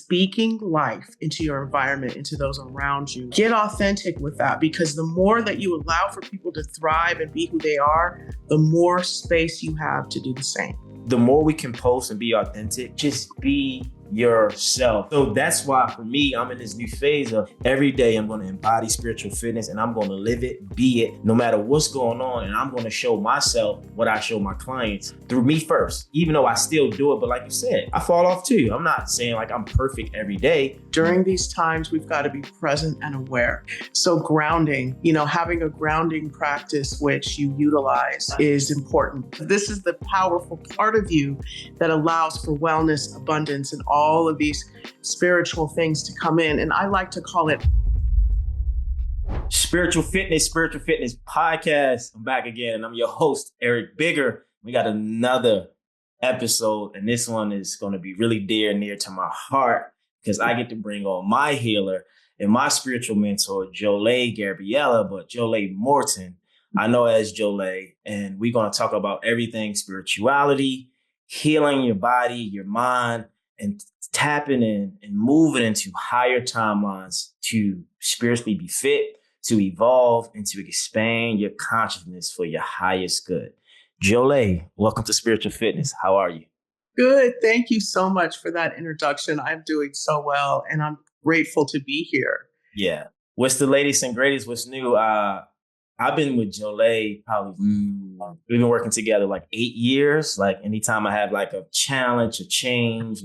speaking life into your environment, into those around you. Get authentic with that, because the more that you allow for people to thrive and be who they are, the more space you have to do the same. The more we can post and be authentic, just be yourself. So that's why for me, I'm in this new phase of every day I'm going to embody spiritual fitness and I'm going to live it, be it, no matter what's going on. And I'm going to show myself what I show my clients through me first, even though I still do it. But like you said, I fall off too. I'm not saying like I'm perfect every day. During these times, we've got to be present and aware. So grounding, having a grounding practice which you utilize is important. This is the powerful part of you that allows for wellness, abundance, and all of these spiritual things to come in. And I like to call it Spiritual Fitness Podcast. I'm back again and I'm your host, Eric Bigger. We got another episode and this one is going to be really dear and near to my heart because I get to bring on my healer and my spiritual mentor, Jolé Gabrielle, but Jolé Morton, I know as Jolé, and we're going to talk about everything spirituality, healing your body, your mind, and tapping in and moving into higher timelines to spiritually be fit, to evolve, and to expand your consciousness for your highest good. Jolé, welcome to Spiritual Fitness. How are you? Good. Thank you so much for that introduction. I'm doing so well, and I'm grateful to be here. Yeah. What's the latest and greatest? What's new? I've been with Jolé probably, we've been working together like 8 years. Like anytime I have like a challenge, a change,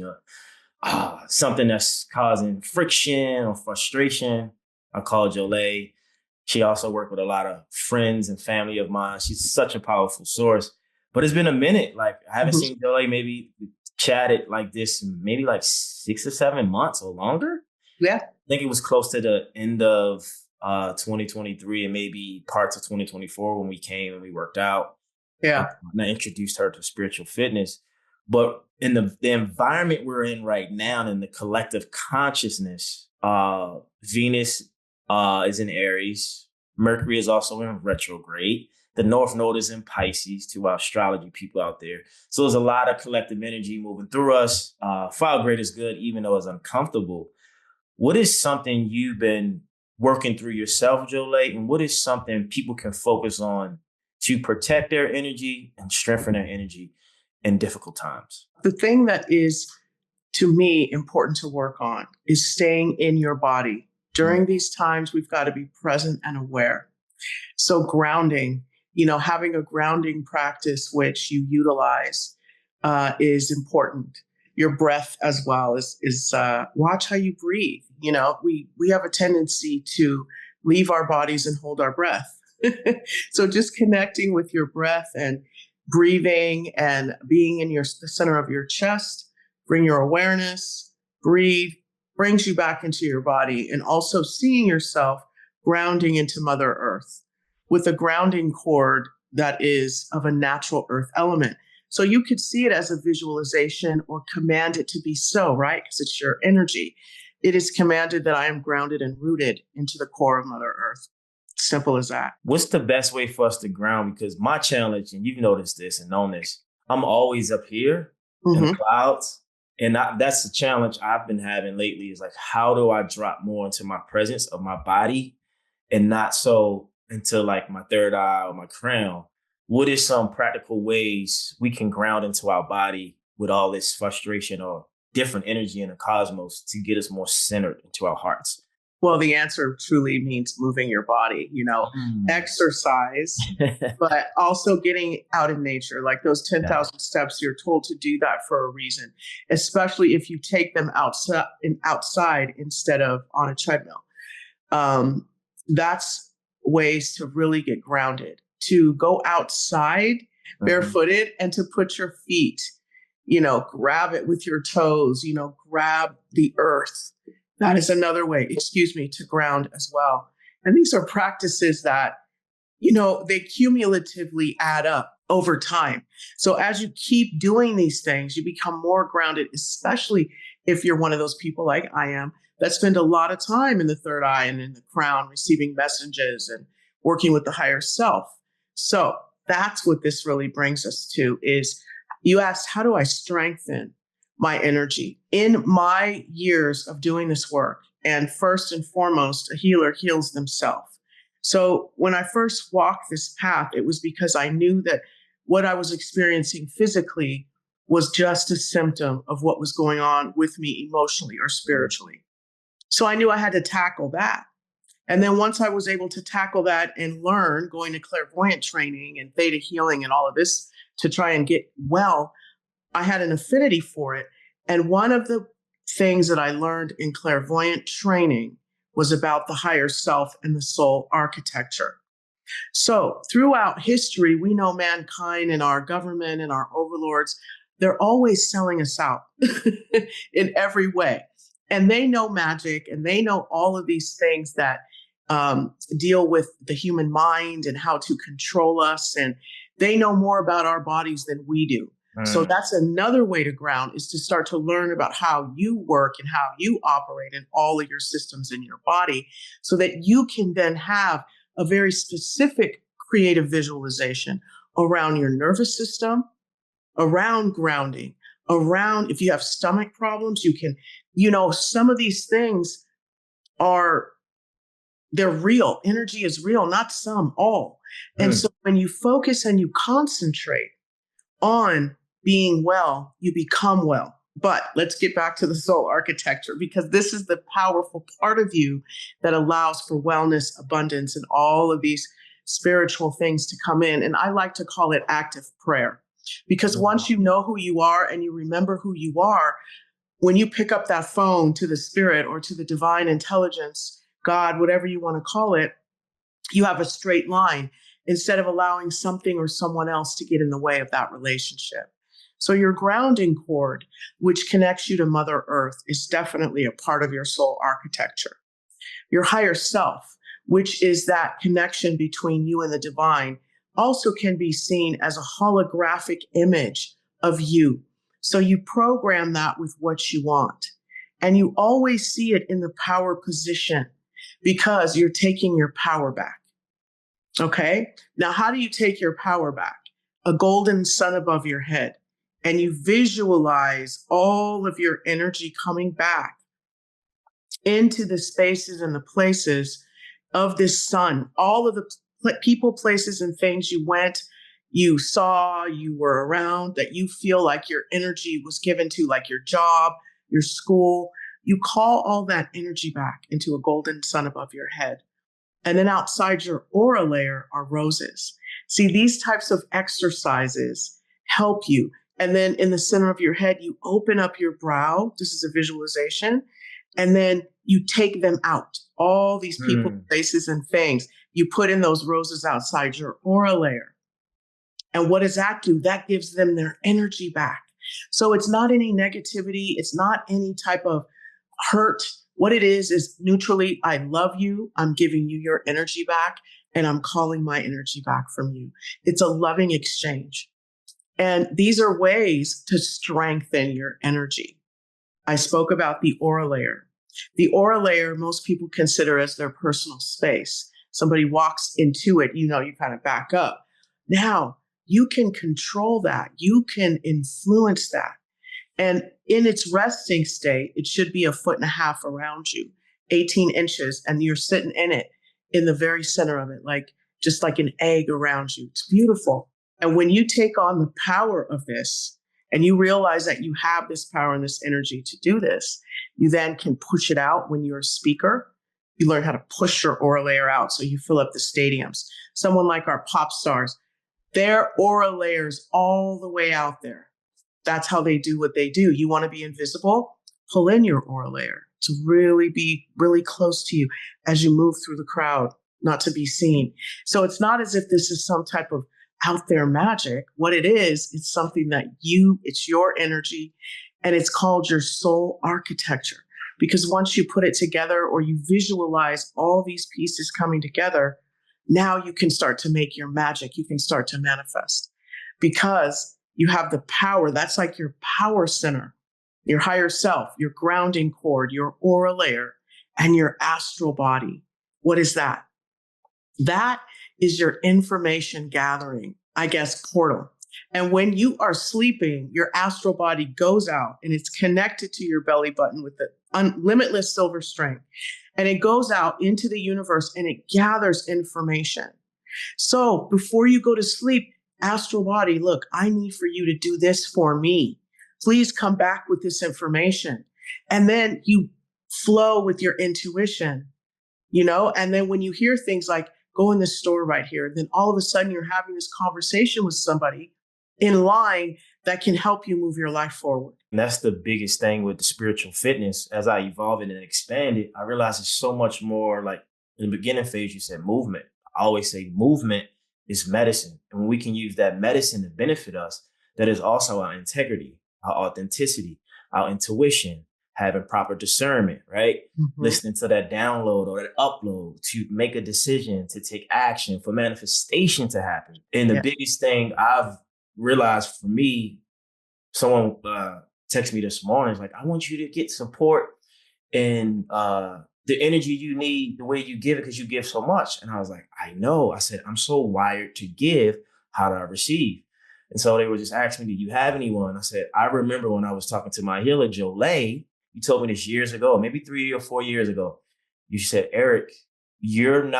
something that's causing friction or frustration, I call Jolé. She also worked with a lot of friends and family of mine. She's such a powerful source. But it's been a minute. Like I haven't seen Jolé maybe chatted like this maybe like 6 or 7 months or longer. Yeah. I think it was close to the end of 2023 and maybe parts of 2024 when we came and we worked out. Yeah. And I introduced her to spiritual fitness. But in the environment we're in right now and in the collective consciousness, Venus is in Aries. Mercury is also in retrograde. The North Node is in Pisces to our astrology people out there. So there's a lot of collective energy moving through us. For our greatest good, even though it's uncomfortable. What is something you've been working through yourself, Jolé? And what is something people can focus on to protect their energy and strengthen their energy in difficult times? The thing that is, to me, important to work on is staying in your body. During these times, we've got to be present and aware. So grounding, having a grounding practice which you utilize is important. Your breath as well is watch how you breathe. We have a tendency to leave our bodies and hold our breath. So just connecting with your breath and breathing and being in the center of your chest, bring your awareness, breathe, brings you back into your body, and also seeing yourself grounding into Mother Earth with a grounding cord that is of a natural earth element. So you could see it as a visualization or command it to be so, right? Because it's your energy. It is commanded that I am grounded and rooted into the core of Mother Earth. Simple as that. What's the best way for us to ground? Because my challenge, and you've noticed this and known this, I'm always up here in the clouds. And that's the challenge I've been having lately is like, how do I drop more into my presence of my body and not so into like my third eye or my crown? What is some practical ways we can ground into our body with all this frustration or different energy in the cosmos to get us more centered into our hearts? Well, the answer truly means moving your body, exercise, but also getting out in nature, like those 10,000 steps. You're told to do that for a reason, especially if you take them outside instead of on a treadmill. That's ways to really get grounded, to go outside barefooted and to put your feet, grab it with your toes, grab the earth. That is another way, to ground as well. And these are practices that, they cumulatively add up over time. So as you keep doing these things, you become more grounded, especially if you're one of those people like I am that spend a lot of time in the third eye and in the crown, receiving messages and working with the higher self. So that's what this really brings us to is you asked, how do I strengthen? my energy. In my years of doing this work, and first and foremost, a healer heals themselves. So when I first walked this path, it was because I knew that what I was experiencing physically was just a symptom of what was going on with me emotionally or spiritually. So I knew I had to tackle that. And then once I was able to tackle that and learn, going to clairvoyant training and theta healing and all of this to try and get well, I had an affinity for it. And one of the things that I learned in clairvoyant training was about the higher self and the soul architecture. So throughout history, we know mankind and our government and our overlords, they're always selling us out in every way. And they know magic and they know all of these things that deal with the human mind and how to control us. And they know more about our bodies than we do. So that's another way to ground, is to start to learn about how you work and how you operate in all of your systems in your body, so that you can then have a very specific creative visualization around your nervous system, around grounding, around if you have stomach problems, you can, some of these things they're real. Energy is real, not some, all. And so when you focus and you concentrate on being well, you become well. But let's get back to the soul architecture, because this is the powerful part of you that allows for wellness, abundance, and all of these spiritual things to come in. And I like to call it active prayer, because once you know who you are and you remember who you are, when you pick up that phone to the spirit or to the divine intelligence, God, whatever you want to call it, you have a straight line instead of allowing something or someone else to get in the way of that relationship. So your grounding cord, which connects you to Mother Earth, is definitely a part of your soul architecture. Your higher self, which is that connection between you and the divine, also can be seen as a holographic image of you. So you program that with what you want. And you always see it in the power position, because you're taking your power back. Okay. Now, how do you take your power back? A golden sun above your head. And you visualize all of your energy coming back into the spaces and the places of this sun. All of the people, places, and things you went, you saw, you were around, that you feel like your energy was given to, like your job, your school. You call all that energy back into a golden sun above your head. And then outside your aura layer are roses. See, these types of exercises help you. And then in the center of your head, you open up your brow. This is a visualization. And then you take them out. All these people, places, and things. You put in those roses outside your aura layer. And what does that do? That gives them their energy back. So it's not any negativity. It's not any type of hurt. What it is neutrally, I love you. I'm giving you your energy back, and I'm calling my energy back from you. It's a loving exchange. And these are ways to strengthen your energy. I spoke about the aura layer. The aura layer, most people consider as their personal space. Somebody walks into it, you kind of back up. Now, you can control that. You can influence that. And in its resting state, it should be 1.5 feet around you, 18 inches, and you're sitting in it, in the very center of it, just like an egg around you. It's beautiful. And when you take on the power of this, and you realize that you have this power and this energy to do this, you then can push it out when you're a speaker. You learn how to push your aura layer out so you fill up the stadiums. Someone like our pop stars, their aura layers all the way out there. That's how they do what they do. You want to be invisible? Pull in your aura layer to really be really close to you as you move through the crowd, not to be seen. So it's not as if this is some type of out there magic. What it is, it's something that it's your energy, and it's called your soul architecture. Because once you put it together, or you visualize all these pieces coming together, now you can start to make your magic. You can start to manifest, because you have the power. That's like your power center, your higher self, your grounding cord, your aura layer, and your astral body. What is that? That is your information gathering, portal. And when you are sleeping, your astral body goes out and it's connected to your belly button with the limitless silver string. And it goes out into the universe and it gathers information. So before you go to sleep, astral body, look, I need for you to do this for me. Please come back with this information. And then you flow with your intuition, and then when you hear things like go in the store right here, then all of a sudden you're having this conversation with somebody in line that can help you move your life forward. And that's the biggest thing with the spiritual fitness. As I evolve it and expand it, I realize it's so much more. Like in the beginning phase, you said movement. I always say movement is medicine. And when we can use that medicine to benefit us, that is also our integrity, our authenticity, our intuition, having proper discernment, right? Mm-hmm. Listening to that download or that upload to make a decision, to take action, for manifestation to happen. And the biggest thing I've realized for me, someone texted me this morning, is like, I want you to get support and the energy you need, the way you give it, because you give so much. And I was like, I know. I said, I'm so wired to give. How do I receive? And so they were just asking me, do you have anyone? I said, I remember when I was talking to my healer, Jolé. You told me this years ago, maybe 3 or 4 years ago. You said, Eric, you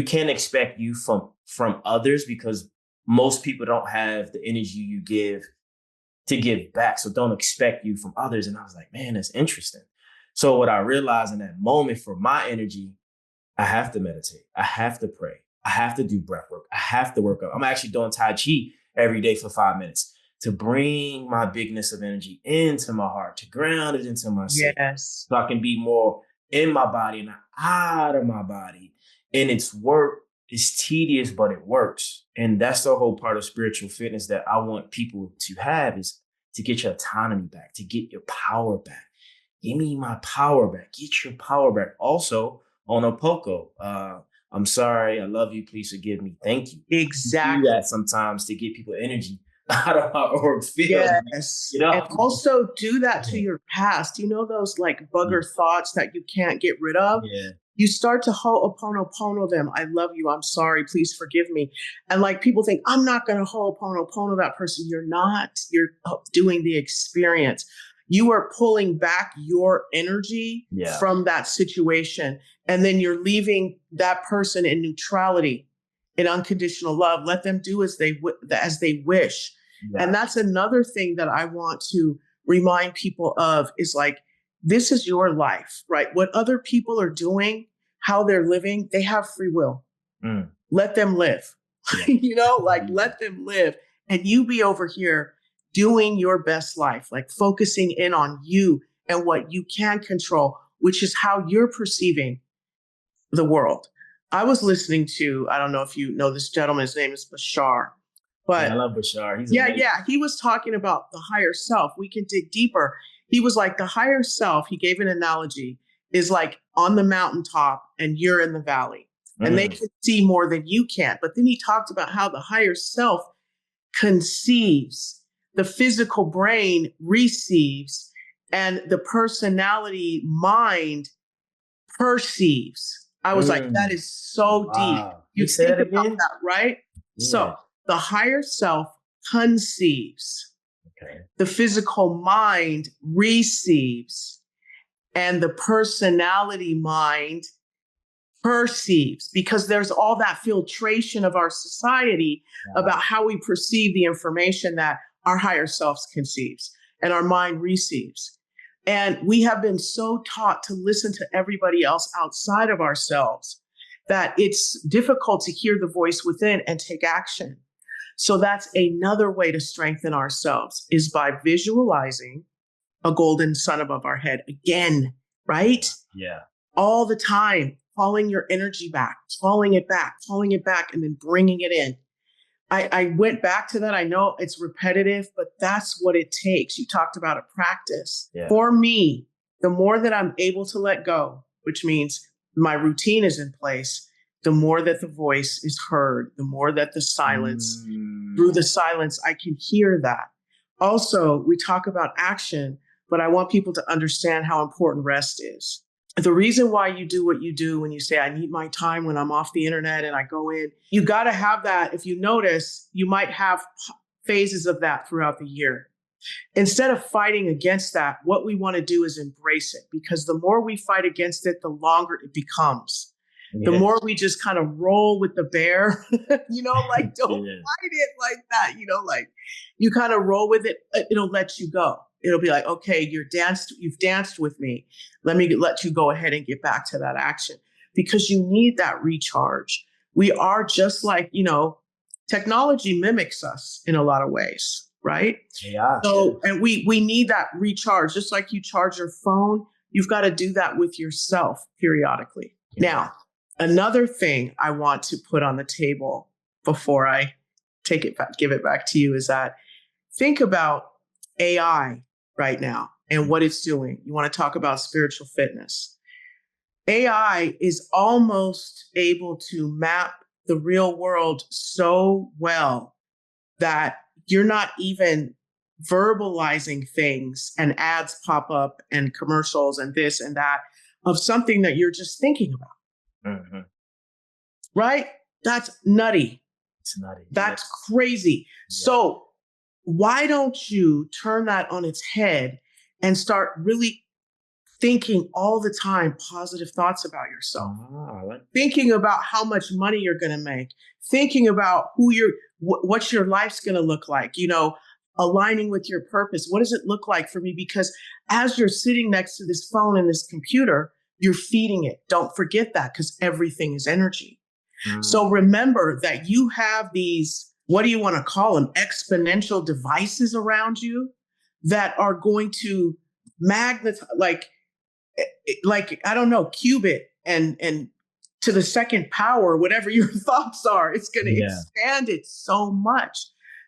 can't expect you from others, because most people don't have the energy you give to give back. So don't expect you from others. And I was like, man, that's interesting. So what I realized in that moment, for my energy, I have to meditate. I have to pray. I have to do breath work. I have to work up. I'm actually doing Tai Chi every day for 5 minutes to bring my bigness of energy into my heart, to ground it into myself. Yes. So I can be more in my body and not out of my body. And it's work. It's tedious, but it works. And that's the whole part of spiritual fitness that I want people to have, is to get your autonomy back, to get your power back. Give me my power back. Get your power back. Also, Onopoko, I'm sorry, I love you, please forgive me, thank you. Exactly. Do that sometimes to get people energy out of our org field. Yes. And also do that to your past. Those like bugger thoughts that you can't get rid of? Yeah. You start to ho'oponopono them. I love you. I'm sorry. Please forgive me. And like people think, I'm not going to ho'oponopono that person. You're not. You're doing the experience. You are pulling back your energy from that situation. And then you're leaving that person in neutrality, in unconditional love. Let them do as they wish. Yeah. And that's another thing that I want to remind people of, is like, this is your life, right? What other people are doing, how they're living, they have free will. Let them live, let them live. And you be over here doing your best life, like focusing in on you and what you can control, which is how you're perceiving the world. I was listening to, I don't know if you know this gentleman, his name is Bashar. But I love Bashar. He's amazing. He was talking about the higher self. We can dig deeper. He was like, the higher self, he gave an analogy, is like on the mountaintop and you're in the valley. And they can see more than you can. But then he talked about how the higher self conceives, the physical brain receives, and the personality mind perceives. I was like, that is so deep. You think about that, right? Yeah. So the higher self conceives, the physical mind receives, and the personality mind perceives, because there's all that filtration of our society about how we perceive the information that our higher selves conceives and our mind receives. And we have been so taught to listen to everybody else outside of ourselves that it's difficult to hear the voice within and take action. So that's another way to strengthen ourselves, is by visualizing a golden sun above our head again, right? Yeah. All the time, falling your energy back, falling it back, and then bringing it in. I went back to that. I know it's repetitive, but that's what it takes. You talked about a practice. Yeah. For me, the more that I'm able to let go, which means my routine is in place, the more that the voice is heard, the more that the silence, through the silence, I can hear that. Also, we talk about action, but I want people to understand how important rest is. The reason why you do what you do when you say, I need my time when I'm off the internet and I go in, you got to have that. If you notice, you might have phases of that throughout the year. Instead of fighting against that, what we want to do is embrace it, because the more we fight against it, the longer it becomes. The more we just kind of roll with the bear, like don't fight it like that, like you kind of roll with it. It'll let you go. It'll be like, okay, you've danced with me. Let me let you go ahead and get back to that action, because you need that recharge. We are just like, technology mimics us in a lot of ways, right? Yeah. So, and we need that recharge, just like you charge your phone. You've got to do that with yourself periodically. Yeah. Now, another thing I want to put on the table before I give it back to you is that think about AI right now and what it's doing. You want to talk about spiritual fitness. AI is almost able to map the real world so well that you're not even verbalizing things, and ads pop up and commercials and this and that of something that you're just thinking about. Mm-hmm. Right? That's nutty. It's nutty. That's crazy. Yeah. So why don't you turn that on its head and start really thinking all the time positive thoughts about yourself, thinking about how much money you're going to make, thinking about what your life's going to look like, aligning with your purpose. What does it look like for me? Because as you're sitting next to this phone and this computer, you're feeding it. Don't forget that, because everything is energy. So remember that you have these, what do you want to call them? Exponential devices around you that are going to magnetize, like, I don't know, cube it and to the second power, whatever your thoughts are, it's going to expand it so much.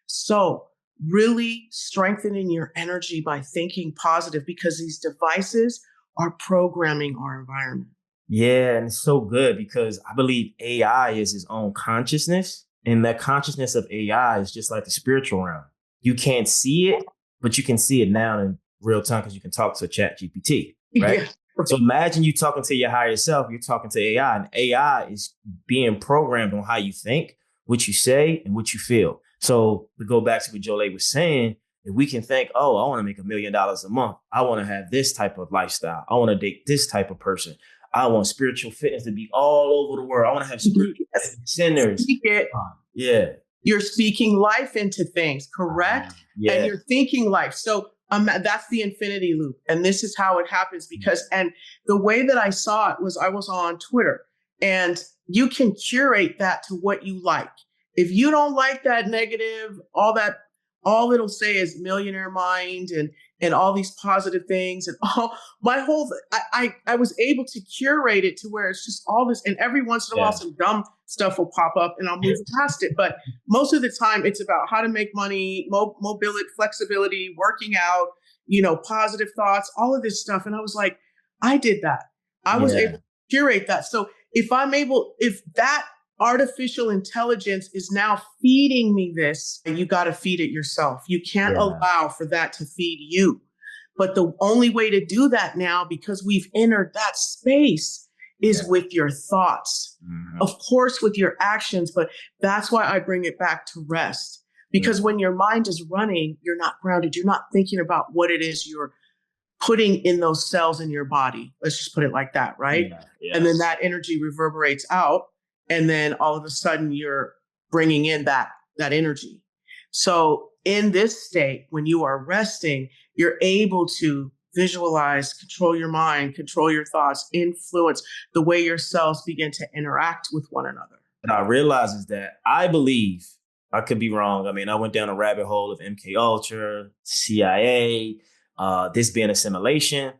So really strengthening your energy by thinking positive, because these devices are programming our environment. Yeah, and it's so good because I believe AI is its own consciousness, and that consciousness of AI is just like the spiritual realm. You can't see it, but you can see it now in real time because you can talk to ChatGPT, right? Yeah. So imagine you talking to your higher self, you're talking to AI, and AI is being programmed on how you think, what you say, and what you feel. So to go back to what Jolé was saying, if we can think, oh, I want to make $1 million a month. I want to have this type of lifestyle. I want to date this type of person. I want spiritual fitness to be all over the world. I want to have spiritual centers. Yeah. You're speaking life into things, correct? Yeah. And you're thinking life. So that's the infinity loop. And this is how it happens, because, and the way that I saw it was I was on Twitter, and you can curate that to what you like. If you don't like that negative, all it'll say is millionaire mind and all these positive things, and I was able to curate it to where it's just all this, and every once in a while some dumb stuff will pop up and I'll move past it. But most of the time it's about how to make money, mobility, flexibility, working out, positive thoughts, all of this stuff. And I was like, I did that. I was able to curate that. So if that artificial intelligence is now feeding me this, you got to feed it yourself. You can't allow for that to feed you. But the only way to do that now, because we've entered that space, is with your thoughts. Mm-hmm. Of course, with your actions, but that's why I bring it back to rest. Because when your mind is running, you're not grounded. You're not thinking about what it is you're putting in those cells in your body. Let's just put it like that, right? Yeah. Yes. And then that energy reverberates out. And then all of a sudden you're bringing in that energy. So in this state, when you are resting, you're able to visualize, control your mind, control your thoughts, influence the way your cells begin to interact with one another. What I realize is that I believe, I could be wrong. I mean, I went down a rabbit hole of MK Ultra, CIA, this being assimilation.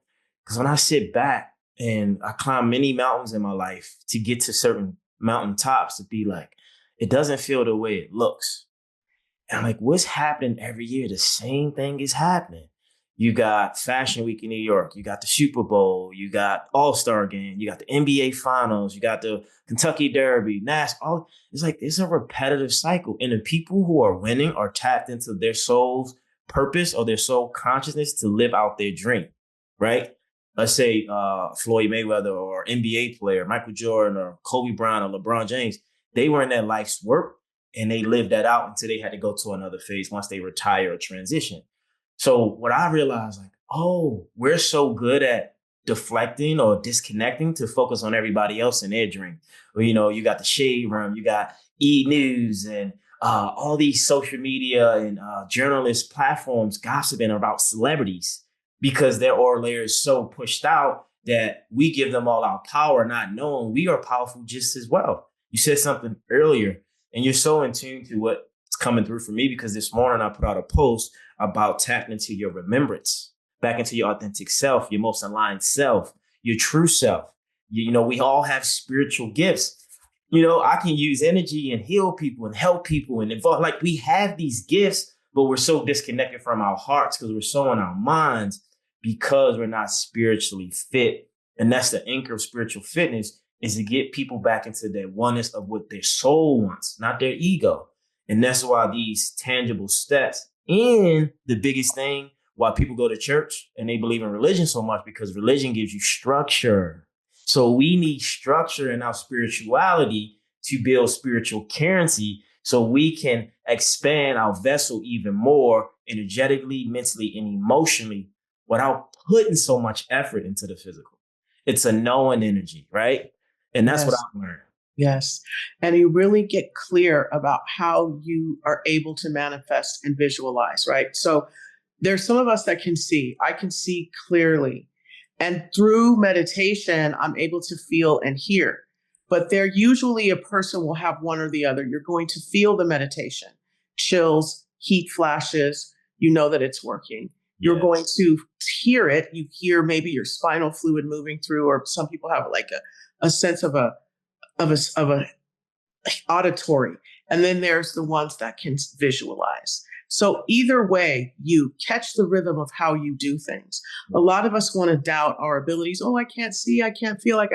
Because when I sit back and I climb many mountains in my life to get to certain mountaintops, to be like, it doesn't feel the way it looks. And I'm like, what's happening every year? The same thing is happening. You got Fashion Week in New York. You got the Super Bowl. You got All-Star Game. You got the NBA Finals. You got the Kentucky Derby, NASCAR. It's like, it's a repetitive cycle. And the people who are winning are tapped into their soul's purpose or their soul consciousness to live out their dream, right? let's say Floyd Mayweather or NBA player, Michael Jordan or Kobe Bryant or LeBron James, they were in their life's work and they lived that out until they had to go to another phase once they retire or transition. So what I realized, like, oh, we're so good at deflecting or disconnecting to focus on everybody else in their dream. Well, you got the Shade Room, you got E News and all these social media and journalist platforms gossiping about celebrities because their aura layer is so pushed out that we give them all our power, not knowing we are powerful just as well. You said something earlier, and you're so in tune to what's coming through for me because this morning I put out a post about tapping into your remembrance, back into your authentic self, your most aligned self, your true self. We all have spiritual gifts. I can use energy and heal people and help people and involve, like we have these gifts, but we're so disconnected from our hearts because we're so in our minds because we're not spiritually fit. And that's the anchor of spiritual fitness, is to get people back into their oneness of what their soul wants, not their ego. And that's why these tangible steps, and the biggest thing, why people go to church and they believe in religion so much, because religion gives you structure. So we need structure in our spirituality to build spiritual currency so we can expand our vessel even more energetically, mentally, and emotionally without putting so much effort into the physical. It's a knowing energy, right? And that's what Yes. I've learned. Yes. And you really get clear about how you are able to manifest and visualize, right? So there's some of us that can see. I can see clearly. And through meditation, I'm able to feel and hear. But there usually a person will have one or the other. You're going to feel the meditation, chills, heat flashes. You know that it's working. You're going to hear it. You hear maybe your spinal fluid moving through, or some people have like a sense of a auditory. And then there's the ones that can visualize. So either way, you catch the rhythm of how you do things. A lot of us want to doubt our abilities. Oh, I can't see. I can't feel like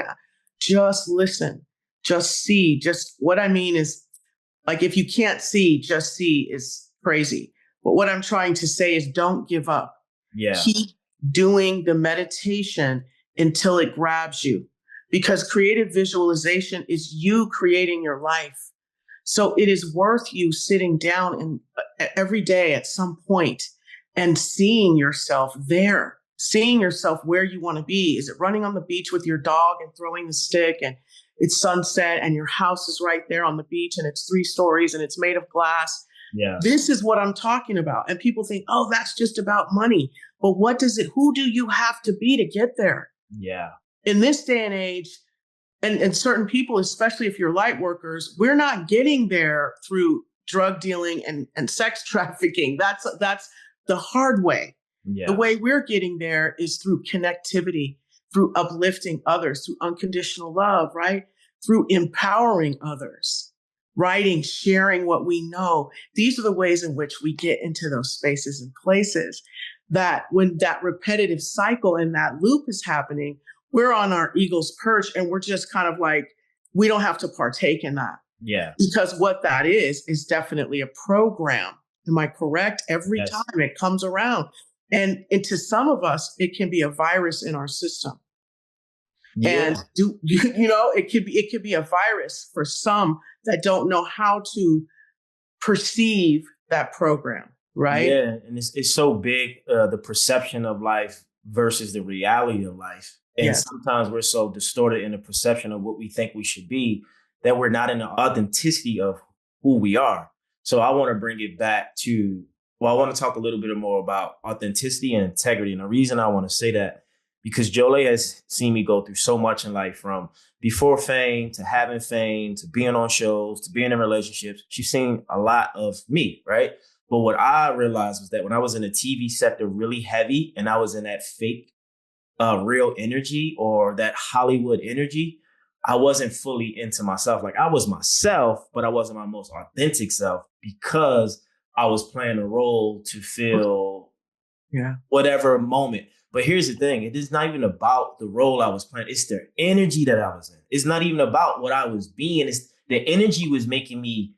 just listen, just see. Just what I mean is, like, if you can't see, just see is crazy. But what I'm trying to say is don't give up. Yeah. Keep doing the meditation until it grabs you, because creative visualization is you creating your life. So it is worth you sitting down and every day at some point and seeing yourself there, seeing yourself where you want to be. Is it running on the beach with your dog and throwing the stick and it's sunset and your house is right there on the beach and it's 3 stories and it's made of glass? Yeah. This is what I'm talking about. And people think, oh, that's just about money. But who do you have to be to get there? Yeah. In this day and age, and certain people, especially if you're light workers, we're not getting there through drug dealing and sex trafficking. That's the hard way. Yeah. The way we're getting there is through connectivity, through uplifting others, through unconditional love, right? Through empowering others, writing, sharing what we know. These are the ways in which we get into those spaces and places that when that repetitive cycle and that loop is happening, we're on our eagle's perch and we're just kind of like, we don't have to partake in that. Yeah. Because what that is definitely a program. Am I correct? Every Yes. time it comes around. And to some of us, it can be a virus in our system. Yeah. And it could be a virus for some that don't know how to perceive that program, right? Yeah. And it's so big, the perception of life versus the reality of life. And Yes. sometimes we're so distorted in the perception of what we think we should be that we're not in the authenticity of who we are. So I want to bring it back to, I want to talk a little bit more about authenticity and integrity. And the reason I want to say that, because Jolé has seen me go through so much in life, from before fame to having fame to being on shows to being in relationships. She's seen a lot of me, right? But what I realized was that when I was in the TV sector really heavy and I was in that fake real energy or that Hollywood energy, I wasn't fully into myself. Like, I was myself, but I wasn't my most authentic self because I was playing a role to fill whatever moment. But here's the thing. It is not even about the role I was playing. It's the energy that I was in. It's not even about what I was being. It's the energy was making me,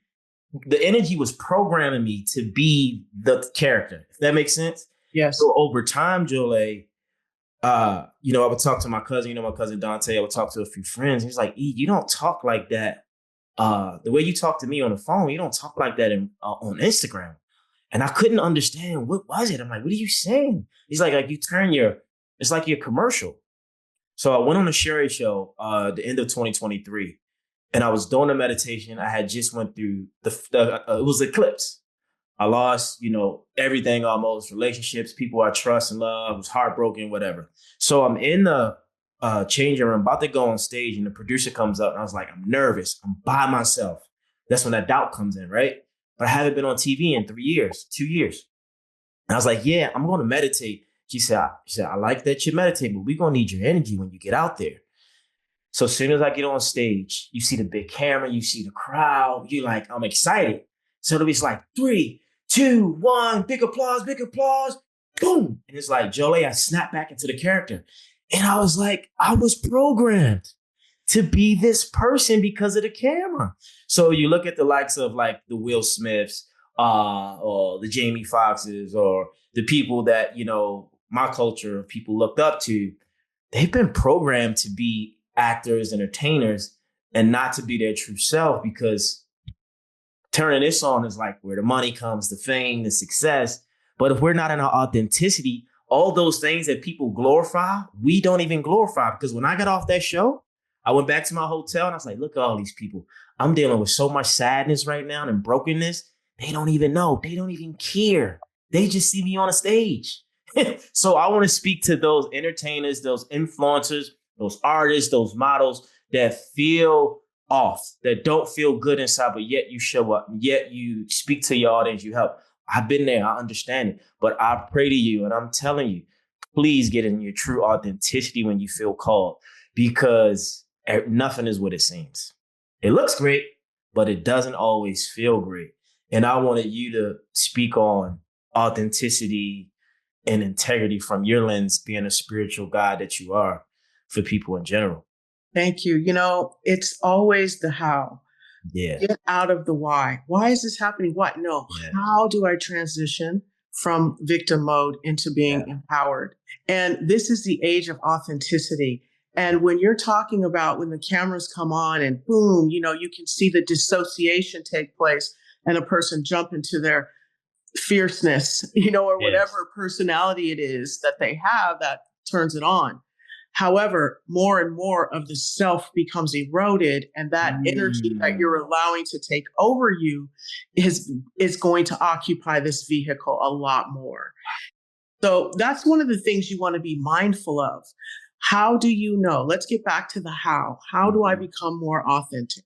the energy was programming me to be the character, if that makes sense. Yes. So over time, Jolé, I would talk to my cousin, my cousin Dante, I would talk to a few friends. He's like, E, you don't talk like that. The way you talk to me on the phone, you don't talk like that on Instagram. And I couldn't understand what was it. I'm like, what are you saying? He's like you turn it's like your commercial. So I went on a Sherry show, the end of 2023, and I was doing a meditation. I had just went through it was eclipse. I lost, everything almost, relationships, people I trust and love, was heartbroken, whatever. So I'm in the changing room, about to go on stage, and the producer comes up, and I was like, I'm nervous. I'm by myself. That's when that doubt comes in, right? But I haven't been on TV in 3 years, 2 years. And I was like, yeah, I'm going to meditate. She said, I like that you meditate, but we're going to need your energy when you get out there. So as soon as I get on stage, you see the big camera, you see the crowd, you're like, I'm excited. So it's like 3, 2, 1, big applause, boom. And it's like, Jolé, I snap back into the character. And I was like, I was programmed to be this person because of the camera. So you look at the likes of like the Will Smiths, or the Jamie Foxxes, or the people that, my culture, people looked up to, they've been programmed to be actors, entertainers, and not to be their true self, because turning this on is like where the money comes, the fame, the success. But if we're not in our authenticity, all those things that people glorify, we don't even glorify. Because when I got off that show, I went back to my hotel and I was like, look at all these people. I'm dealing with so much sadness right now and brokenness. They don't even know. They don't even care. They just see me on a stage. So I want to speak to those entertainers, those influencers, those artists, those models that feel off, that don't feel good inside, but yet you show up, yet you speak to your audience, you help. I've been there, I understand it, but I pray to you, and I'm telling you, please get in your true authenticity when you feel called, because nothing is what it seems. It looks great, but it doesn't always feel great. And I wanted you to speak on authenticity and integrity from your lens, being a spiritual guide that you are for people in general. Thank you. It's always the how. Yeah. Get out of the why. Why is this happening? What? No. Yeah. How do I transition from victim mode into being empowered? And this is the age of authenticity. And when you're talking about when the cameras come on and boom, you can see the dissociation take place and a person jump into their fierceness, or whatever personality it is that they have that turns it on. However, more and more of the self becomes eroded, and that energy that you're allowing to take over you is going to occupy this vehicle a lot more. So that's one of the things you want to be mindful of. How do you know? Let's get back to the how. How do I become more authentic?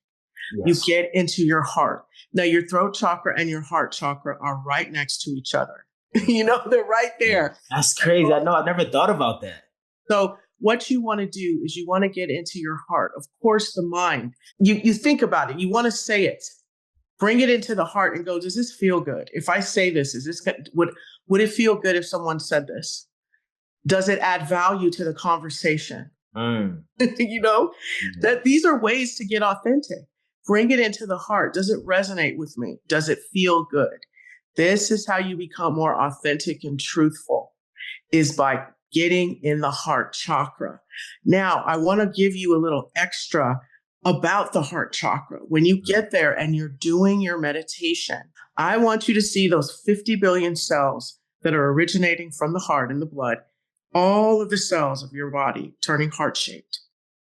Yes. You get into your heart. Now, your throat chakra and your heart chakra are right next to each other. They're right there. That's crazy. I know. I never thought about that. So what you want to do is you want to get into your heart. Of course, the mind. You think about it. You want to say it. Bring it into the heart and go, does this feel good? If I say this, would it feel good if someone said this? Does it add value to the conversation? That these are ways to get authentic. Bring it into the heart. Does it resonate with me? Does it feel good? This is how you become more authentic and truthful, is by getting in the heart chakra. Now, I want to give you a little extra about the heart chakra. When you get there and you're doing your meditation, I want you to see those 50 billion cells that are originating from the heart and the blood, all of the cells of your body turning heart-shaped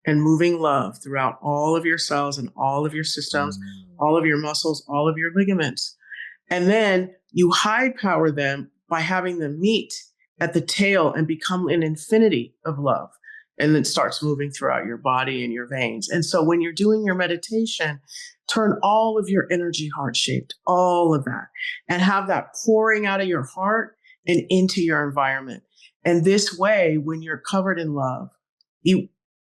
and moving love throughout all of your cells and all of your systems, all of your muscles, all of your ligaments. And then you high power them by having them meet at the tail and become an infinity of love. And then starts moving throughout your body and your veins. And so when you're doing your meditation, turn all of your energy heart-shaped, all of that, and have that pouring out of your heart and into your environment. And this way, when you're covered in love,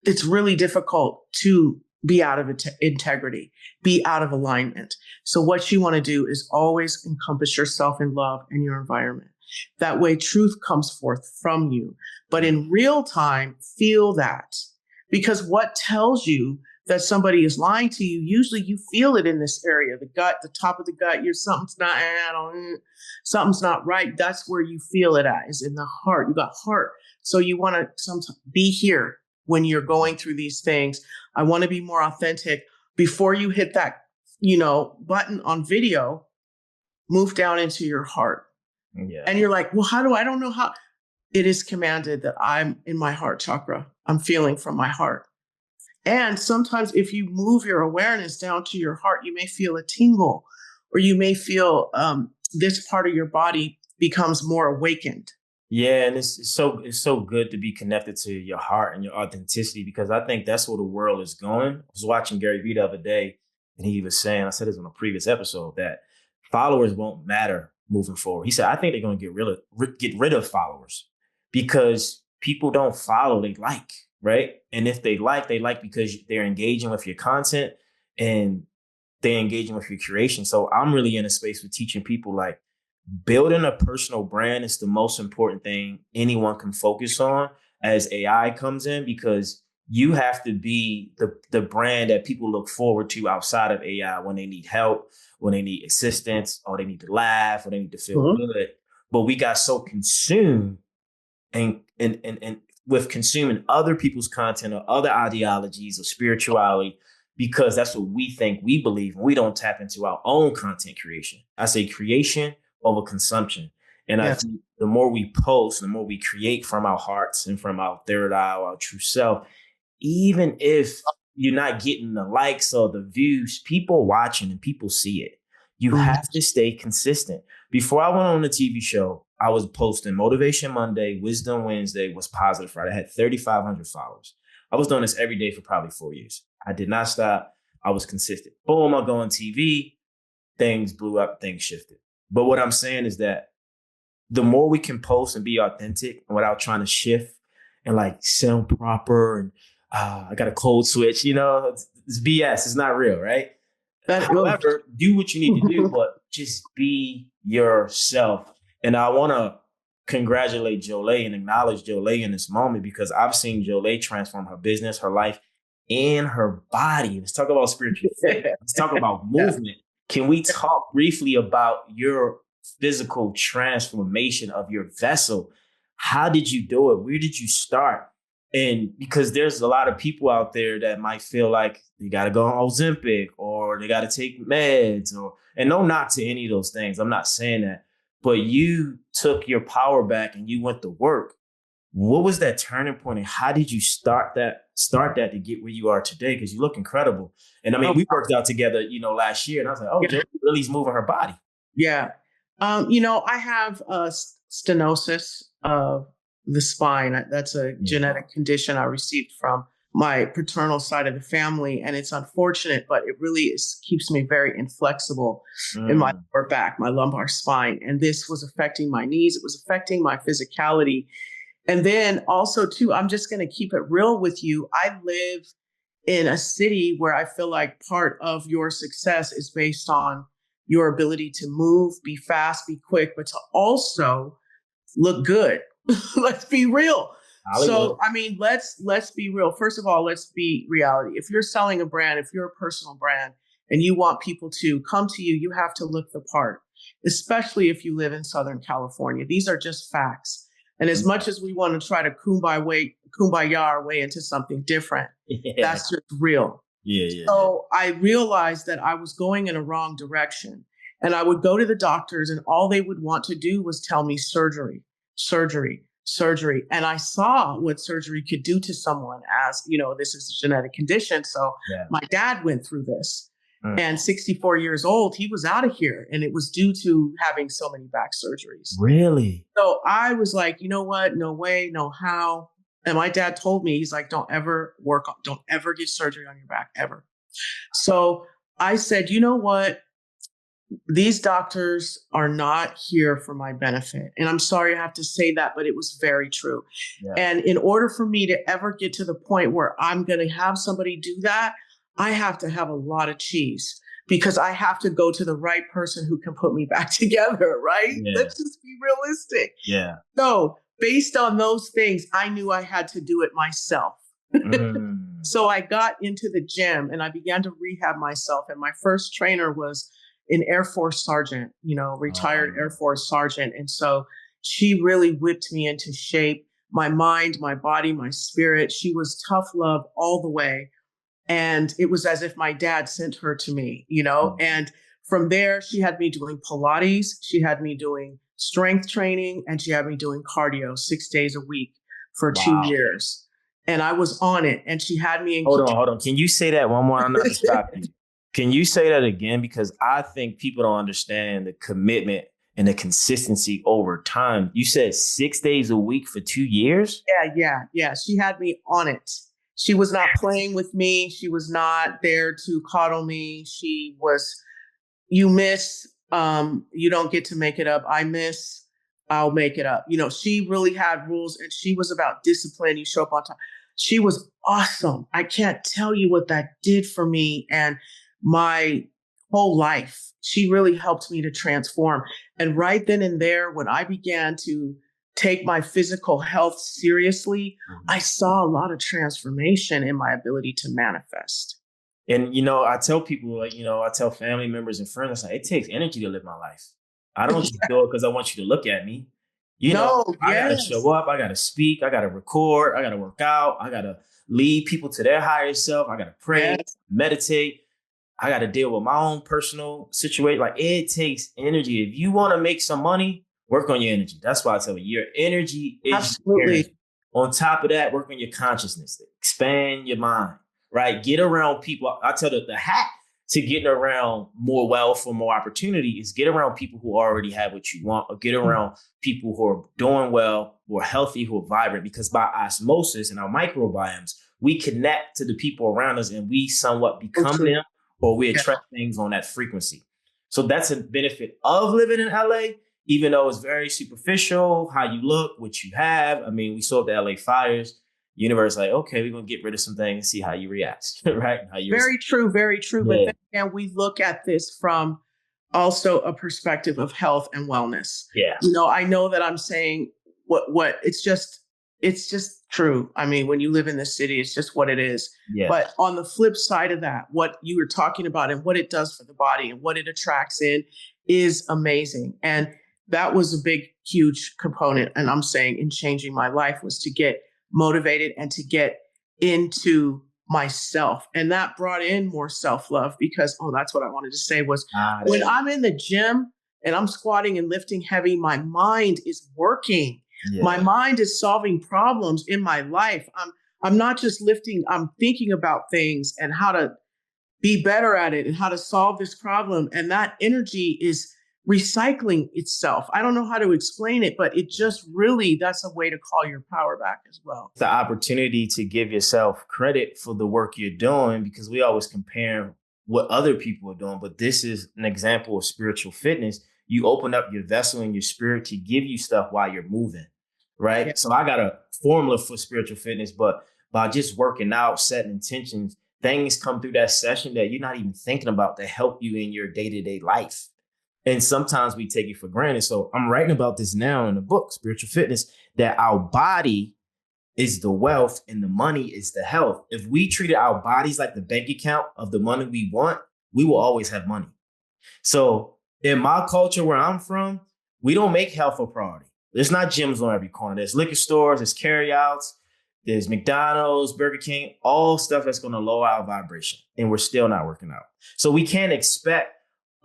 it's really difficult to be out of integrity, be out of alignment. So what you want to do is always encompass yourself in love and your environment. That way, truth comes forth from you. But in real time, feel that. Because what tells you that somebody is lying to you, usually you feel it in this area, the gut, the top of the gut, something's not right. That's where you feel it at, is in the heart. You got heart So you want to sometimes be here when you're going through these things. I want to be more authentic. Before you hit that, button on video, move down into your heart. Yeah. And you're like, well, I don't know how. It is commanded that I'm in my heart chakra. I'm feeling from my heart. And sometimes if you move your awareness down to your heart, you may feel a tingle, or you may feel this part of your body becomes more awakened. Yeah, and it's so good to be connected to your heart and your authenticity, because I think that's where the world is going. I was watching Gary Vee the other day, and he was saying, I said this on a previous episode, that followers won't matter moving forward. He said, I think they're going to get rid of followers, because people don't follow, they like, right? And if they like because they're engaging with your content and they're engaging with your creation. So I'm really in a space with teaching people, like, building a personal brand is the most important thing anyone can focus on as AI comes in, because you have to be the brand that people look forward to outside of AI when they need help, when they need assistance, or they need to laugh, or they need to feel good. But we got so consumed and with consuming other people's content or other ideologies or spirituality, because that's what we think, we believe, and we don't tap into our own content creation. I say creation over consumption. And I think the more we post, the more we create from our hearts and from our third eye, our true self, even if you're not getting the likes or the views, people watching and people see it. You have to stay consistent. Before I went on the TV show, I was posting Motivation Monday, Wisdom Wednesday, was Positive Friday. I had 3,500 followers. I was doing this every day for probably 4 years. I did not stop. I was consistent. Boom, I go on TV. Things blew up, things shifted. But what I'm saying is that the more we can post and be authentic without trying to shift and like sound proper and I got a code switch, it's BS. It's not real, right? However, do what you need to do, but just be yourself. And I want to congratulate Jolé and acknowledge Jolé in this moment, because I've seen Jolé transform her business, her life, and her body. Let's talk about spiritual fitness. Let's talk about movement. Can we talk briefly about your physical transformation of your vessel? How did you do it? Where did you start? And because there's a lot of people out there that might feel like they got to go on Ozempic or they got to take meds, and no knock to any of those things. I'm not saying that, but you took your power back and you went to work. What was that turning point, and how did you start that to get where you are today? Because you look incredible. And I mean, we worked out together, last year, and I was like, oh, Joe really's moving her body. Yeah. I have stenosis of the spine. That's a genetic condition I received from my paternal side of the family. And it's unfortunate, but it really keeps me very inflexible in my lower back, my lumbar spine. And this was affecting my knees. It was affecting my physicality. And then also, too, I'm just going to keep it real with you. I live in a city where I feel like part of your success is based on your ability to move, be fast, be quick, but to also look good. Let's be real. Hollywood. So, I mean, let's be real. First of all, let's be reality. If you're selling a brand, if you're a personal brand and you want people to come to you, you have to look the part, especially if you live in Southern California. These are just facts. And as much as we want to try to kumbaya our way into something different, that's just real. So I realized that I was going in a wrong direction. And I would go to the doctors and all they would want to do was tell me surgery. And I saw what surgery could do to someone, as, this is a genetic condition. So my dad went through this. And 64 years old, he was out of here. And it was due to having so many back surgeries. Really? So I was like, you know what? No way, no how. And my dad told me, he's like, don't ever get surgery on your back, ever. So I said, you know what? These doctors are not here for my benefit. And I'm sorry I have to say that, but it was very true. Yeah. And in order for me to ever get to the point where I'm going to have somebody do that, I have to have a lot of cheese, because I have to go to the right person who can put me back together, right? Yeah. Let's just be realistic. Yeah. So based on those things, I knew I had to do it myself. So I got into the gym and I began to rehab myself. And my first trainer was an Air Force sergeant, retired Air Force sergeant. And so she really whipped me into shape. my mind, my body, my spirit. She was tough love all the way. And it was as if my dad sent her to me, and from there, she had me doing Pilates. She had me doing strength training, and she had me doing cardio 6 days a week for Wow. 2 years. And I was on it, and she had me in. Hold on. Can you say that one more? I'm not to stop you. Can you say that again? Because I think people don't understand the commitment and the consistency over time. You said 6 days a week for 2 years? Yeah. She had me on it. She was not playing with me. She was not there to coddle me. She was, you miss, you don't get to make it up. I miss, I'll make it up. She really had rules, and she was about discipline. You show up on time. She was awesome. I can't tell you what that did for me and my whole life. She really helped me to transform. And right then and there, when I began to take my physical health seriously, I saw a lot of transformation in my ability to manifest. And, I tell people, I tell family members and friends, it takes energy to live my life. I don't just do it because I want you to look at me. I got to show up. I got to speak. I got to record. I got to work out. I got to lead people to their higher self. I got to pray, meditate. I got to deal with my own personal situation. Like, it takes energy. If you want to make some money, work on your energy. That's why I tell you, your energy is absolutely. Energy. On top of that, work on your consciousness, expand your mind, right? Get around people. I tell the hack to getting around more wealth or more opportunity is get around people who already have what you want, or get around people who are doing well, who are healthy, who are vibrant, because by osmosis and our microbiomes, we connect to the people around us and we somewhat become them, or we attract things on that frequency. So that's a benefit of living in LA, even though it's very superficial, how you look, what you have. I mean, we saw the LA fires. Universe, like, okay, we're going to get rid of some things and see how you react, right? Very true. Yeah. But then again, we look at this from also a perspective of health and wellness. Yeah. I know that I'm saying what it's just true. I mean, when you live in the city, it's just what it is. Yeah. But on the flip side of that, what you were talking about and what it does for the body and what it attracts in is amazing. And that was a big, huge component. And I'm saying in changing my life was to get motivated and to get into myself. And that brought in more self-love because, that's what I wanted to say was when I'm in the gym and I'm squatting and lifting heavy, my mind is working. Yeah. My mind is solving problems in my life. I'm not just lifting, I'm thinking about things and how to be better at it and how to solve this problem. And that energy is recycling itself. I don't know how to explain it, but it just really, that's a way to call your power back as well. The opportunity to give yourself credit for the work you're doing, because we always compare what other people are doing. But this is an example of spiritual fitness. You open up your vessel and your spirit to give you stuff while you're moving, right? Yeah. So I got a formula for spiritual fitness, but by just working out, setting intentions, things come through that session that you're not even thinking about to help you in your day-to-day life. And sometimes we take it for granted. So I'm writing about this now in the book, Spiritual Fitness, that our body is the wealth and the money is the health. If we treated our bodies like the bank account of the money we want, we will always have money. So in my culture where I'm from, we don't make health a priority. There's not gyms on every corner. There's liquor stores, there's carryouts, there's McDonald's, Burger King, all stuff that's going to lower our vibration. And we're still not working out. So we can't expect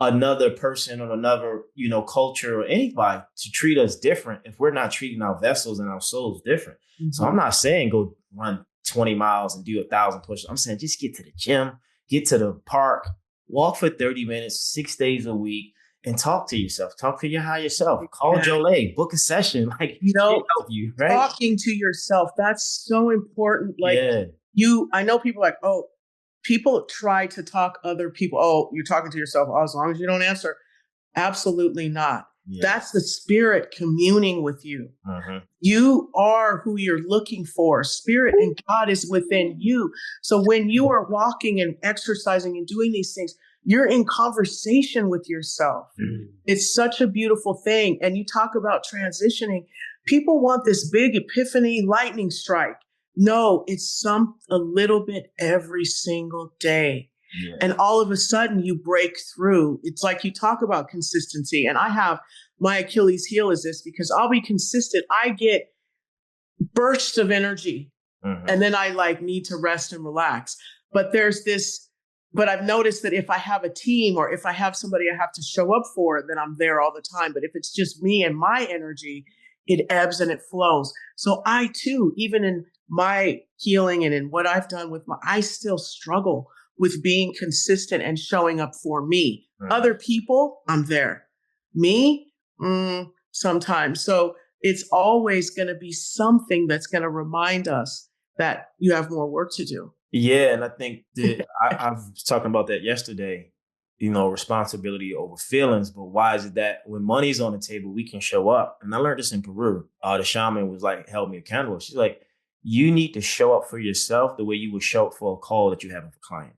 another person or another, culture or anybody to treat us different if we're not treating our vessels and our souls different. Mm-hmm. So I'm not saying go run 20 miles and do 1,000 push-ups. I'm saying just get to the gym, get to the park, walk for 30 minutes, 6 days a week, and talk to yourself. Talk to your higher self. Call Jolé, book a session. Like, help you, right? Talking to yourself. That's so important. Like I know people are like, people try to talk other people. Oh, you're talking to yourself. As long as you don't answer. Absolutely not. Yeah. That's the spirit communing with you. Uh-huh. You are who you're looking for. Spirit and God is within you. So when you are walking and exercising and doing these things, you're in conversation with yourself. Mm. It's such a beautiful thing. And you talk about transitioning. People want this big epiphany lightning strike. No, it's a little bit every single day. Yeah. And all of a sudden you break through. It's like you talk about consistency. And I have my Achilles heel is this because I'll be consistent. I get bursts of energy. Mhm. And then I like need to rest and relax. But there's this, but I've noticed that if I have a team or if I have somebody I have to show up for, then I'm there all the time. But if it's just me and my energy, it ebbs and it flows. So I too, even in my healing and in what I've done with I still struggle with being consistent and showing up for me. Mhm. Other people, I'm there. Me, sometimes. So it's always going to be something that's going to remind us that you have more work to do. Yeah, and I think that I was talking about that yesterday. Responsibility over feelings. But why is it that when money's on the table, we can show up? And I learned this in Peru. The shaman was like, held me accountable. She's like, you need to show up for yourself the way you would show up for a call that you have with a client.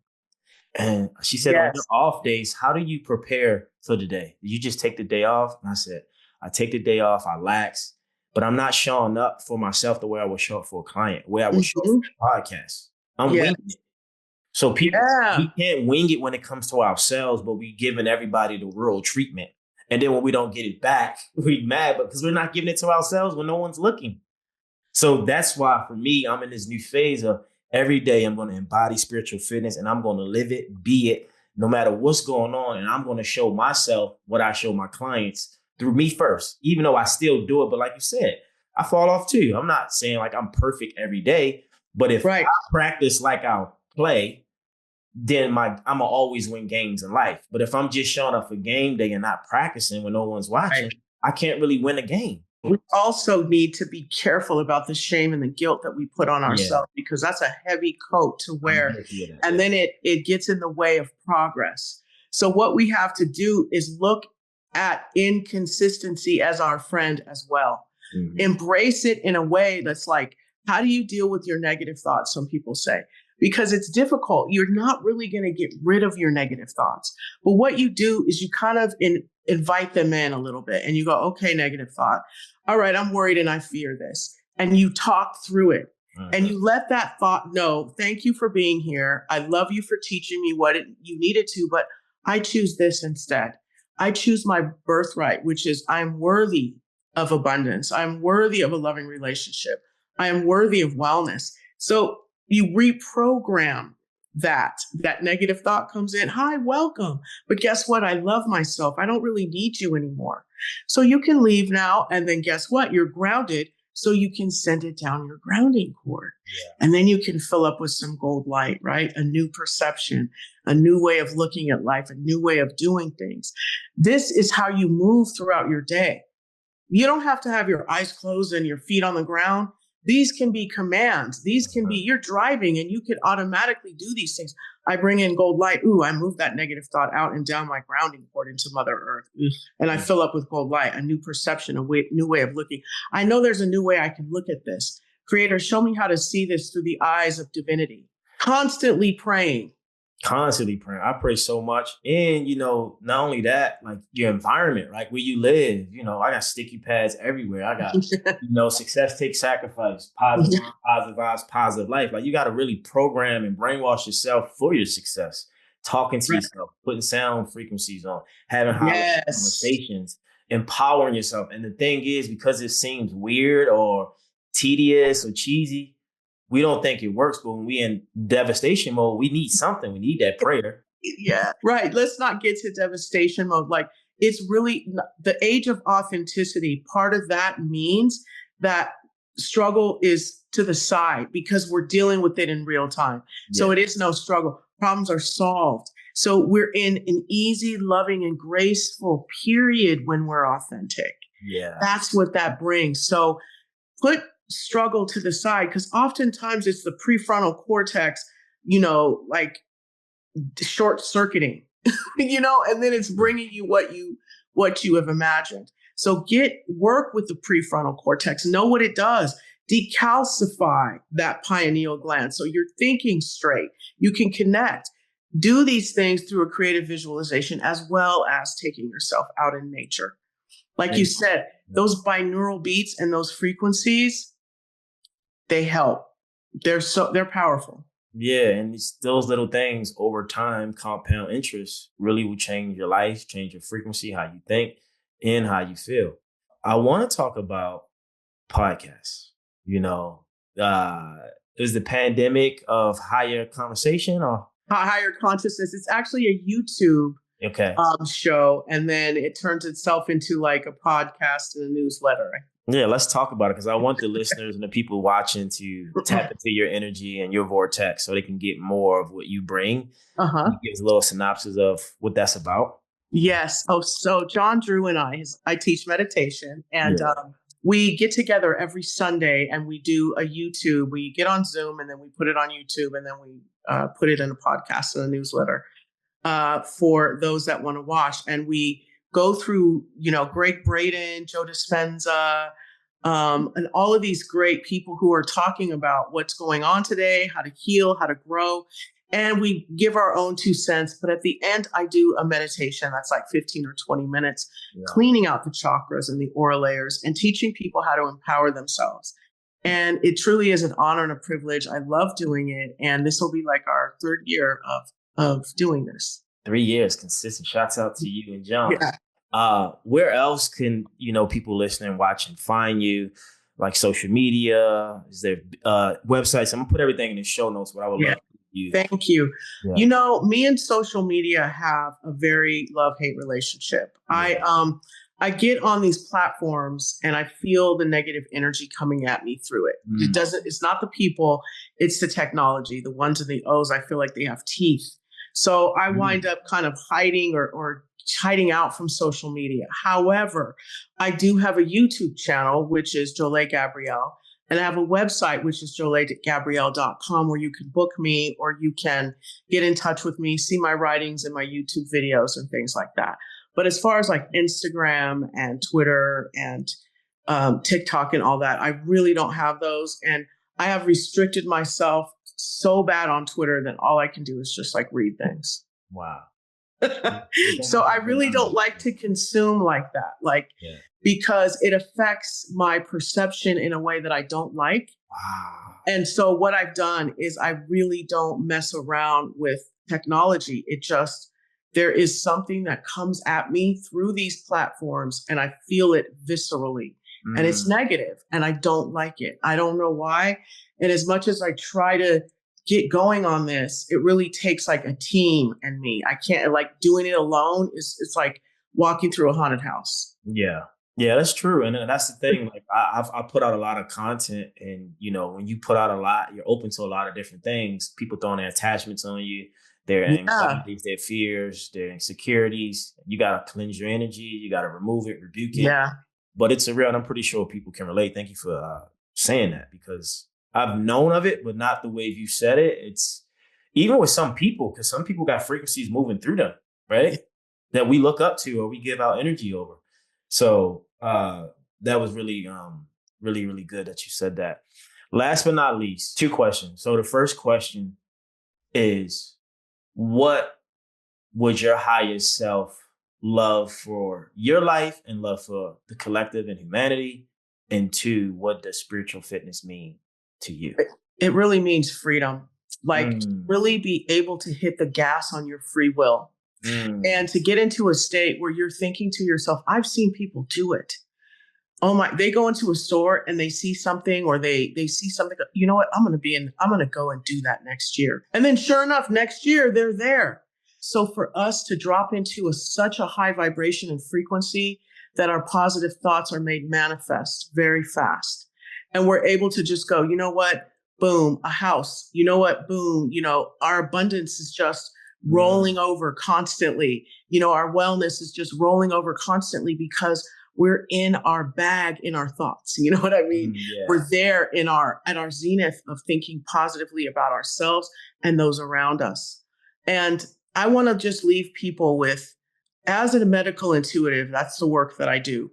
And she said, on your Yes. off days, how do you prepare for the day? You just take the day off? And I said, I take the day off, I relax, but I'm not showing up for myself the way I would show up for a client, the way I would show up Mm-hmm. for a podcast. I'm Yeah. winging it. So Yeah. we can't wing it when it comes to ourselves, but we giving everybody the real treatment. And then when we don't get it back, we mad because we're not giving it to ourselves when no one's looking. So that's why for me, I'm in this new phase of every day I'm going to embody spiritual fitness and I'm going to live it, be it, no matter what's going on. And I'm going to show myself what I show my clients through me first, even though I still do it. But like you said, I fall off too. I'm not saying like I'm perfect every day, but if I Right. practice like I'll play, then I'm gonna always win games in life. But if I'm just showing up for game day and not practicing when no one's watching, Right. I can't really win a game. We also need to be careful about the shame and the guilt that we put on Yeah, ourselves because that's a heavy coat to I'm wear. guilty of that. And then it gets in the way of progress. So what we have to do is look at inconsistency as our friend as well. Mhm. Embrace it in a way that's like, how do you deal with your negative thoughts? Some people say, because it's difficult. You're not really going to get rid of your negative thoughts. But what you do is you kind of invite them in a little bit and you go, okay, negative thought. All right, I'm worried and I fear this. And you talk through it. And you let that thought know, thank you for being here. I love you for teaching me what you needed to, but I choose this instead. I choose my birthright, which is I'm worthy of abundance. I'm worthy of a loving relationship. I am worthy of wellness. So you reprogram that negative thought comes in. Hi, welcome. But guess what? I love myself. I don't really need you anymore. So you can leave now. And then guess what? You're grounded. So you can send it down your grounding cord. Yeah. And then you can fill up with some gold light, right? A new perception, a new way of looking at life, a new way of doing things. This is how you move throughout your day. You don't have to have your eyes closed and your feet on the ground. These can be commands. These can be, you're driving and you could automatically do these things. I bring in gold light. Ooh, I move that negative thought out and down my grounding cord into Mother Earth. And I fill up with gold light, a new perception, new way of looking. I know there's a new way I can look at this. Creator, show me how to see this through the eyes of divinity. Constantly praying. Constantly praying. I pray so much. And, not only that, like your environment, like where you live, I got sticky pads everywhere. I got, success takes sacrifice, positive, positive vibes, positive life. Like you got to really program and brainwash yourself for your success. Talking to Right. yourself, putting sound frequencies on, having high Yes. conversations, empowering yourself. And the thing is, because it seems weird or tedious or cheesy, we don't think it works, but when we in devastation mode, we need something. We need that prayer. Yeah, right. Let's not get to devastation mode. Like it's really the age of authenticity. Part of that means that struggle is to the side because we're dealing with it in real time. So Yeah. it is no struggle. Problems are solved. So we're in an easy, loving, and graceful period when we're authentic. Yeah. That's what that brings. So put struggle to the side because oftentimes it's the prefrontal cortex, like short circuiting, and then it's bringing you what you have imagined. So work with the prefrontal cortex, know what it does, decalcify that pineal gland. So you're thinking straight, you can connect, do these things through a creative visualization, as well as taking yourself out in nature. Like you said, those binaural beats and those frequencies, they help. They're powerful. Yeah, and those little things over time, compound interest, really will change your life, change your frequency, how you think, and how you feel. I want to talk about podcasts. you know, is the pandemic of higher conversation or? Higher consciousness. It's actually a YouTube Okay. show, and then it turns itself into like a podcast and a newsletter. Yeah, let's talk about it because I want the listeners and the people watching to tap into your energy and your vortex so they can get more of what you bring. Give us a little synopsis of what that's about. Yes. Oh, so John Drew and I teach meditation, and we get together every Sunday and we do a YouTube. We get on Zoom and then we put it on YouTube, and then we put it in a podcast and a newsletter for those that want to watch. And we go through, Greg Braden, Joe Dispenza, and all of these great people who are talking about what's going on today, how to heal, how to grow. And we give our own 2 cents. But at the end, I do a meditation that's like 15 or 20 minutes, cleaning out the chakras and the aura layers and teaching people how to empower themselves. And it truly is an honor and a privilege. I love doing it. And this will be like our 3rd year of doing this. 3 years, consistent. Shouts out to you and John. Where else can, people listening, watching find you? Like social media? Is there websites? I'm gonna put everything in the show notes, but I would love you. Thank you. Yeah. Me and social media have a very love-hate relationship. Yeah. I get on these platforms and I feel the negative energy coming at me through it. It's not the people, it's the technology, the ones and the O's. I feel like they have teeth. So I wind up kind of hiding or hiding out from social media. However, I do have a YouTube channel, which is Jolé Gabrielle. And I have a website, which is jolegabrielle.com, where you can book me or you can get in touch with me, see my writings and my YouTube videos and things like that. But as far as like Instagram and Twitter and TikTok and all that, I really don't have those. And I have restricted myself so bad on Twitter that all I can do is just like read things. Wow. So I really don't like to consume like that, because it affects my perception in a way that I don't like. Wow. And so what I've done is I really don't mess around with technology. There is something that comes at me through these platforms and I feel it viscerally and it's negative and I don't like it. I don't know why. And as much as I try to get going on this, it really takes like a team and me. I can't, like, doing it alone it's like walking through a haunted house. Yeah, that's true. And that's the thing. Like I put out a lot of content, and when you put out a lot, you're open to a lot of different things. People throwing their attachments on you, their anxieties, their fears, their insecurities. You got to cleanse your energy. You got to remove it, rebuke it. Yeah. But it's a real, and I'm pretty sure people can relate. Thank you for saying that, because I've known of it, but not the way you said it. It's even with some people, because some people got frequencies moving through them, right? That we look up to or we give our energy over. So that was really, really, really good that you said that. Last but not least, 2 questions. So the first question is, what would your highest self love for your life and love for the collective and humanity? And 2, what does spiritual fitness mean to you? It really means freedom, really be able to hit the gas on your free will and to get into a state where you're thinking to yourself, I've seen people do it. Oh my, they go into a store and they see something or they see something, you know what, I'm going to go and do that next year. And then sure enough, next year they're there. So for us to drop into such a high vibration and frequency that our positive thoughts are made manifest very fast. And we're able to just go, you know what, boom, a house, you know what, boom, our abundance is just rolling over constantly. Our wellness is just rolling over constantly because we're in our bag, in our thoughts. You know what I mean? Yeah. We're there at our zenith of thinking positively about ourselves and those around us. And I want to just leave people with, as a medical intuitive, that's the work that I do.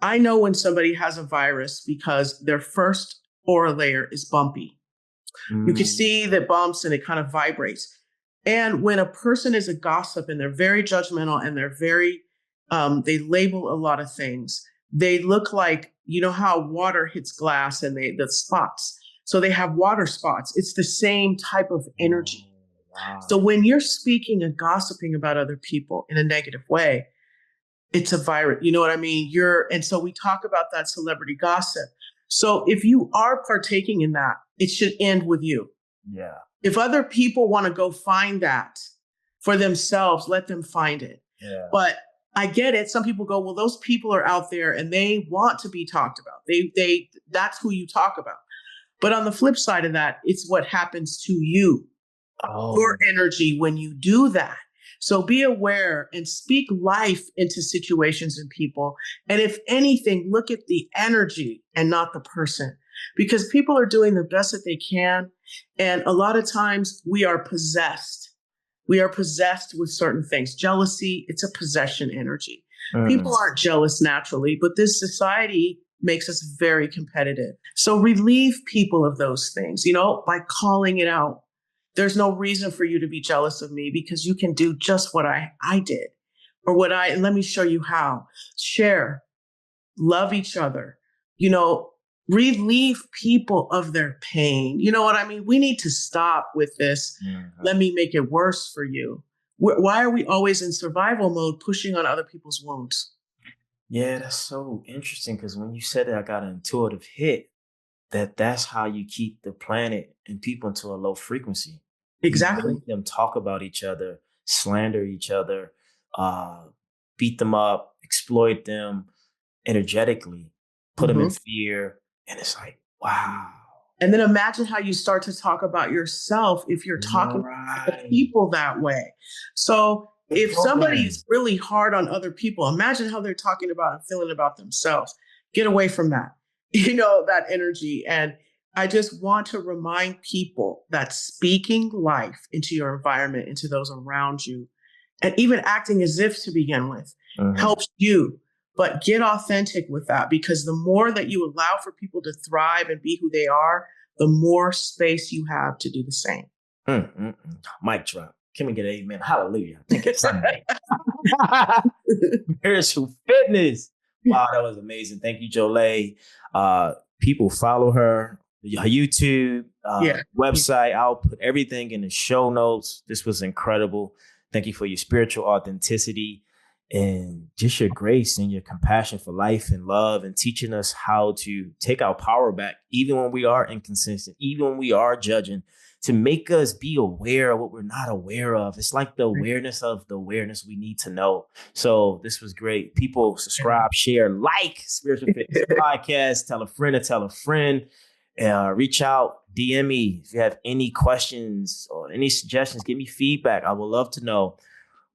I know when somebody has a virus because their first aura layer is bumpy. You can see the bumps and it kind of vibrates. And when a person is a gossip and they're very judgmental and they're very, they label a lot of things, they look like, how water hits glass and the spots. So they have water spots. It's the same type of energy. Wow. So when you're speaking and gossiping about other people in a negative way, it's a virus. You know what I mean? And so we talk about that celebrity gossip. So if you are partaking in that, it should end with you. Yeah. If other people want to go find that for themselves, let them find it. Yeah. But I get it. Some people go, well, those people are out there and they want to be talked about. That's who you talk about. But on the flip side of that, it's what happens to you, your energy when you do that. So be aware and speak life into situations and people. And if anything, look at the energy and not the person, because people are doing the best that they can. And a lot of times we are possessed. We are possessed with certain things. Jealousy, it's a possession energy. People aren't jealous naturally, but this society makes us very competitive. So relieve people of those things, by calling it out. There's no reason for you to be jealous of me because you can do just what I did or let me show you how. Share, love each other, relieve people of their pain. You know what I mean? We need to stop with this. Let me make it worse for you. Why are we always in survival mode pushing on other people's wounds? Yeah, that's so interesting because when you said that, I got an intuitive hit that's how you keep the planet and people into a low frequency. Exactly. You make them talk about each other, slander each other, beat them up, exploit them energetically, put them in fear. And it's like, wow. And then imagine how you start to talk about yourself if you're talking about people that way. So if somebody is really hard on other people, imagine how they're talking about and feeling about themselves. Get away from that, that energy. And I just want to remind people that speaking life into your environment, into those around you, and even acting as if to begin with, helps you. But get authentic with that, because the more that you allow for people to thrive and be who they are, the more space you have to do the same. Mic drop. Can we get an amen? Hallelujah. I think it's Sunday. Spiritual fitness. Wow, that was amazing. Thank you, Jolé. People follow her YouTube, website. I'll put everything in the show notes. This was incredible. Thank you for your spiritual authenticity and just your grace and your compassion for life and love, and teaching us how to take our power back, even when we are inconsistent, even when we are judging, to make us be aware of what we're not aware of. It's like the awareness of the awareness we need to know. So this was great. People subscribe, share, like Spiritual Fitness Podcast. Tell a friend to tell a friend. Reach out, DM me if you have any questions or any suggestions. Give me feedback. I would love to know.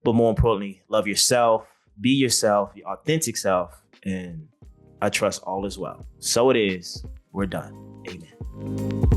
But more importantly, love yourself, be yourself, your authentic self, and I trust all is well. So it is. We're done. Amen.